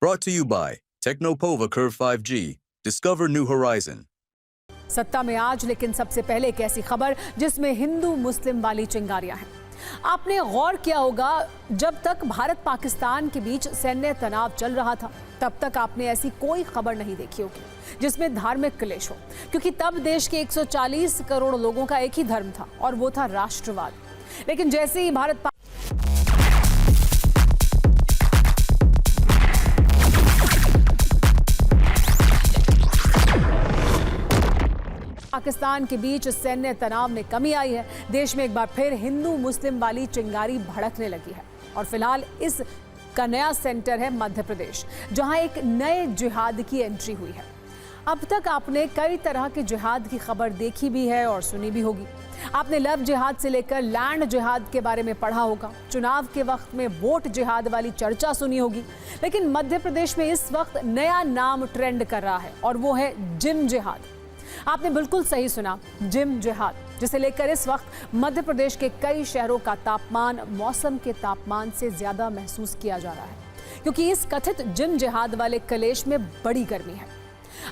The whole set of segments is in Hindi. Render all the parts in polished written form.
Brought to you by Technopova Curve 5G. Discover new horizon. सत्ता में आज, लेकिन सबसे पहले एक ऐसी खबर जिसमें हिंदू मुस्लिम वाली चिंगारियां हैं। आपने गौर किया होगा, जब तक भारत पाकिस्तान के बीच सैन्य तनाव चल रहा था तब तक आपने ऐसी कोई खबर नहीं देखी होगी जिसमें धार्मिक क्लेश हो, क्योंकि तब देश के 140 करोड़ लोगों का एक ही धर्म था और वो था राष्ट्रवाद। लेकिन जैसे ही पाकिस्तान के बीच सैन्य तनाव में कमी आई है, देश में एक बार फिर हिंदू मुस्लिम वाली चिंगारी भड़कने लगी है। और फिलहाल इस का नया सेंटर है मध्य प्रदेश, जहां एक नए जिहाद की एंट्री हुई है। अब तक आपने कई तरह के जिहाद की खबर देखी भी है और सुनी भी होगी। आपने लव जिहाद से लेकर लैंड जिहाद के बारे में पढ़ा होगा, चुनाव के वक्त में वोट जिहाद वाली चर्चा सुनी होगी। लेकिन मध्य प्रदेश में इस वक्त नया नाम ट्रेंड कर रहा है और वो है जिम जिहाद। आपने बिल्कुल सही सुना, जिम जिहाद, जिसे लेकर इस वक्त मध्य प्रदेश के कई शहरों का तापमान मौसम के तापमान से ज्यादा महसूस किया जा रहा है, क्योंकि इस कथित जिम जिहाद वाले कलेश में बड़ी गर्मी है।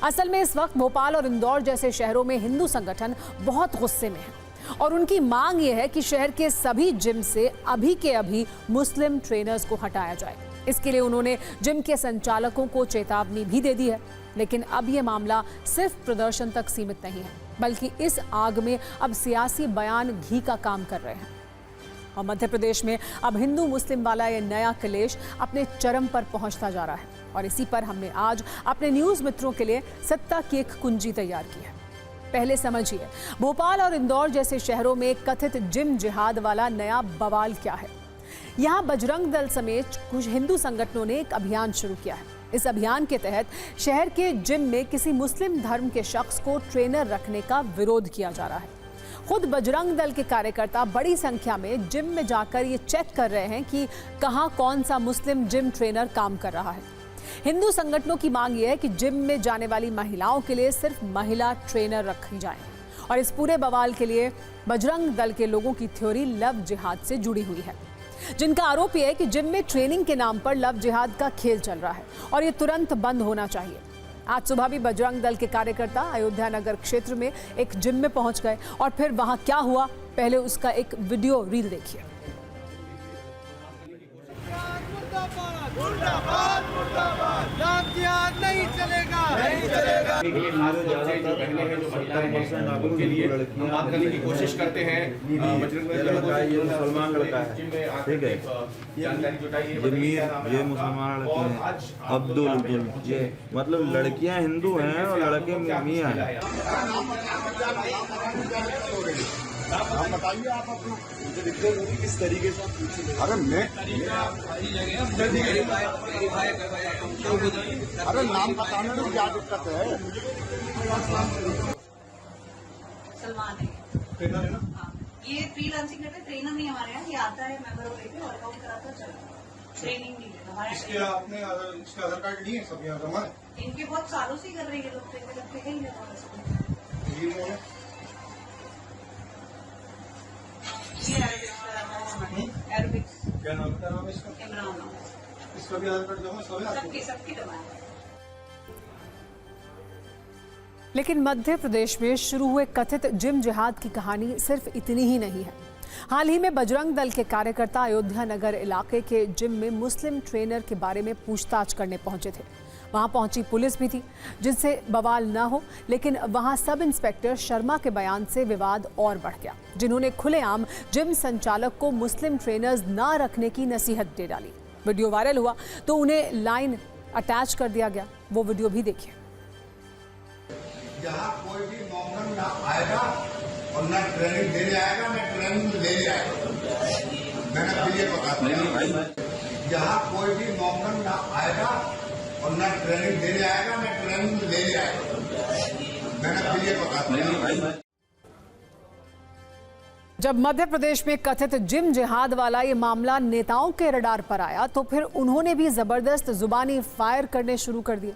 असल में इस वक्त भोपाल और इंदौर जैसे शहरों में हिंदू संगठन बहुत गुस्से में हैं और उनकी मांग यह है कि शहर के सभी जिम से अभी के अभी मुस्लिम ट्रेनर्स को हटाया जाए। इसके लिए उन्होंने जिम के संचालकों को चेतावनी भी दे दी है। लेकिन अब यह मामला सिर्फ प्रदर्शन तक सीमित नहीं है, बल्कि इस आग में अब सियासी बयान घी का काम कर रहे हैं। और मध्य प्रदेश में अब हिंदू मुस्लिम वाला ये नया क्लेश अपने चरम पर पहुंचता जा रहा है और इसी पर हमने आज अपने न्यूज मित्रों के लिए सत्ता की एक कुंजी तैयार की है। पहले समझिए, भोपाल और इंदौर जैसे शहरों में कथित जिम जिहाद वाला नया बवाल क्या है। यहाँ बजरंग दल समेत कुछ हिंदू संगठनों ने एक अभियान शुरू किया है। इस अभियान के तहत शहर के जिम में किसी मुस्लिम धर्म के शख्स को ट्रेनर रखने का विरोध किया जा रहा है। खुद बजरंग दल के कार्यकर्ता बड़ी संख्या में जिम में जाकर ये चेक कर रहे हैं कि कहां कौन सा मुस्लिम जिम ट्रेनर काम कर रहा है। हिंदू संगठनों की मांग ये है कि जिम में जाने वाली महिलाओं के लिए सिर्फ महिला ट्रेनर रखी जाए। और इस पूरे बवाल के लिए बजरंग दल के लोगों की थ्योरी लव जिहाद से जुड़ी हुई है, जिनका आरोप यह है कि जिम में ट्रेनिंग के नाम पर लव जिहाद का खेल चल रहा है और ये तुरंत बंद होना चाहिए। आज सुबह भी बजरंग दल के कार्यकर्ता अयोध्या नगर क्षेत्र में एक जिम में पहुंच गए और फिर वहां क्या हुआ, पहले उसका एक वीडियो रील देखिए। नहीं चलेगा, नहीं चलेगा। उनके लिए हम बात करने की कोशिश करते हैं। ये मुसलमान लड़का है, ठीक है, जानकारी जुटाई ये मुसलमान लड़के हैं, अब्दुल, ये मतलब लड़कियां हिंदू हैं और लड़के मियां हैं। आप बताइए, आप अपना किस तरीके से अरे नाम बताने में क्या दिक्कत है। सलमान है, ट्रेनर है ना? हाँ, ये फ्रीलांसिंग करते, ट्रेनर नहीं हमारे यहाँ। ये आता है, मेंबर हो लेके वर्कआउट कराता चला, ट्रेनिंग नहीं लेता हमारे। इसके आपने इसका आधार कार्ड नहीं है? सब यहाँ जमा है। इनके बहुत सालों से कर रहे हैं लोग, ट्रेनर कहीं नहीं। एरोबिक्स। क्या नाम है इसका? इमरान नाम। इसका भी आधार कार्ड जमा है? सबकी जमा है। लेकिन मध्य प्रदेश में शुरू हुए कथित जिम जिहाद की कहानी सिर्फ इतनी ही नहीं है। हाल ही में बजरंग दल के कार्यकर्ता अयोध्या नगर इलाके के जिम में मुस्लिम ट्रेनर के बारे में पूछताछ करने पहुंचे थे। वहां पहुंची पुलिस भी थी, जिससे बवाल न हो, लेकिन वहां सब इंस्पेक्टर शर्मा के बयान से विवाद और बढ़ गया, जिन्होंने खुलेआम जिम संचालक को मुस्लिम ट्रेनर्स न रखने की नसीहत दे डाली। वीडियो वायरल हुआ तो उन्हें लाइन अटैच कर दिया गया। वो वीडियो भी देखिए। जहाँ कोई भी मोहम्मद ना आएगा और ना ट्रेनिंग देने आएगा, ना ट्रेनिंग लेने आएगा। मैंने फिर ये बताया, जहाँ कोई भी मोहम्मद ना आएगा और ना ट्रेनिंग देने आएगा, ना ट्रेनिंग लेने आएगा। मैंने फिर ये बताया। जब मध्य प्रदेश में कथित जिम जिहाद वाला ये मामला नेताओं के रडार पर आया तो फिर उन्होंने भी जबरदस्त जुबानी फायर करने शुरू कर दिए।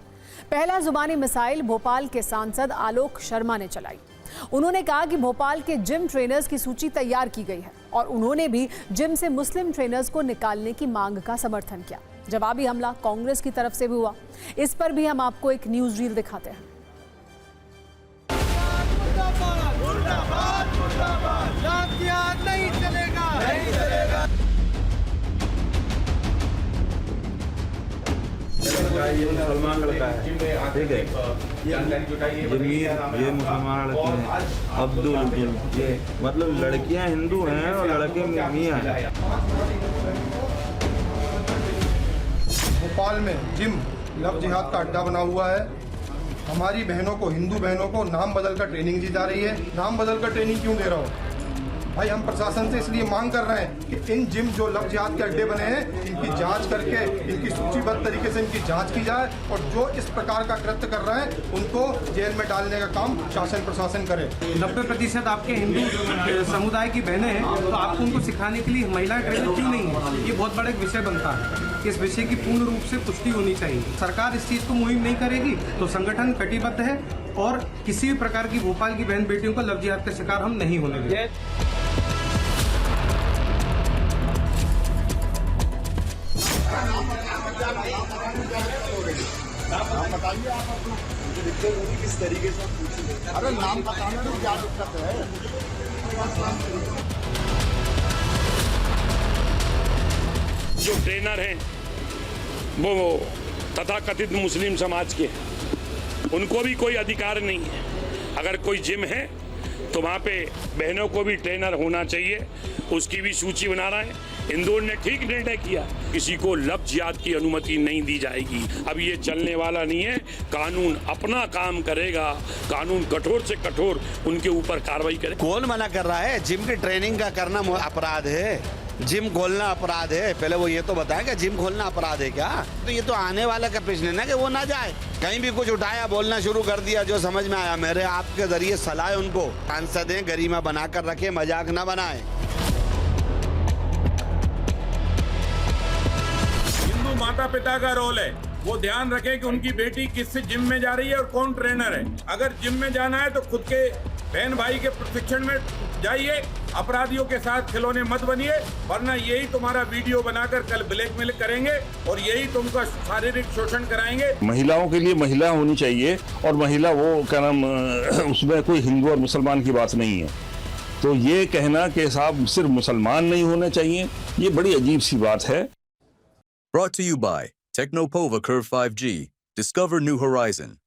पहला जुबानी मिसाइल भोपाल के सांसद आलोक शर्मा ने चलाई। उन्होंने कहा कि भोपाल के जिम ट्रेनर्स की सूची तैयार की गई है और उन्होंने भी जिम से मुस्लिम ट्रेनर्स को निकालने की मांग का समर्थन किया। जवाबी हमला कांग्रेस की तरफ से भी हुआ। इस पर भी हम आपको एक न्यूज रील दिखाते हैं। ये मुसलमान लड़का है, ठीक है। ये मुसलमान लड़के हैं, अब्दुल ये मतलब लड़कियां हिंदू हैं और लड़के मियाँ हैं। भोपाल में जिम लव जिहाद का अड्डा बना हुआ है। हमारी बहनों को, हिंदू बहनों को नाम बदल कर ट्रेनिंग दी जा रही है। नाम बदल कर ट्रेनिंग क्यों दे रहा हो भाई? हम प्रशासन से इसलिए मांग कर रहे हैं कि इन जिम जो लव जिहाद के अड्डे बने हैं, इनकी जांच करके इनकी सूचीबद्ध तरीके से इनकी जांच की जाए और जो इस प्रकार का कृत्य कर रहे हैं उनको जेल में डालने का काम शासन प्रशासन करे। 90% आपके हिंदू समुदाय की बहनें हैं, तो आपको उनको सिखाने के लिए महिला ट्रेनर क्यों नहीं है? ये बहुत बड़ा एक विषय बनता है। इस विषय की पूर्ण रूप से पुष्टि होनी चाहिए। सरकार इस चीज़ को मुहिम नहीं करेगी तो संगठन कटिबद्ध है और किसी भी प्रकार की भोपाल की बहन बेटियों को लव जिहाद का शिकार हम नहीं होने देंगे। किस तरीके से? अरे नाम बताने में क्या दिक्कत है? जो ट्रेनर हैं वो तथाकथित मुस्लिम समाज के हैं, उनको भी कोई अधिकार नहीं है। अगर कोई जिम है तो वहाँ पे बहनों को भी ट्रेनर होना चाहिए, उसकी भी सूची बना रहा है। इंदौर ने ठीक निर्णय किया, किसी को लव जिहाद की अनुमति नहीं दी जाएगी। अब ये चलने वाला नहीं है, कानून अपना काम करेगा, कानून कठोर से कठोर उनके ऊपर कार्रवाई करे। कौन मना कर रहा है? जिम की ट्रेनिंग का करना अपराध है, जिम खोलना अपराध है। पहले वो ये तो बताएं कि जिम खोलना अपराध है क्या? तो ये तो आने वाला का प्रश्न ना कि वो ना जाए। कहीं भी कुछ उठाया, बोलना शुरू कर दिया, जो समझ में आया। मेरे आपके जरिए सलाह है उनको, सांसदें गरिमा बनाकर रखे, मजाक ना बनाए। हिंदू माता पिता का रोल है, वो ध्यान रखें कि उनकी बेटी किस जिम में जा रही है और कौन ट्रेनर है। अगर जिम में जाना है तो खुद के बहन भाई के प्रशिक्षण में जाइए, अपराधियों के साथ खिलौने मत बनिए, वरना यही तुम्हारा वीडियो बनाकर कल ब्लैकमेल करेंगे और यही तुमका शारीरिक शोषण कराएंगे। महिलाओं के लिए महिला होनी चाहिए और महिला वो क्या नाम, उसमें कोई हिंदू और मुसलमान की बात नहीं है। तो ये कहना कि साहब सिर्फ मुसलमान नहीं होने चाहिए, ये बड़ी अजीब सी बात है। Brought to you by Technopova Curve 5G. Discover new horizon.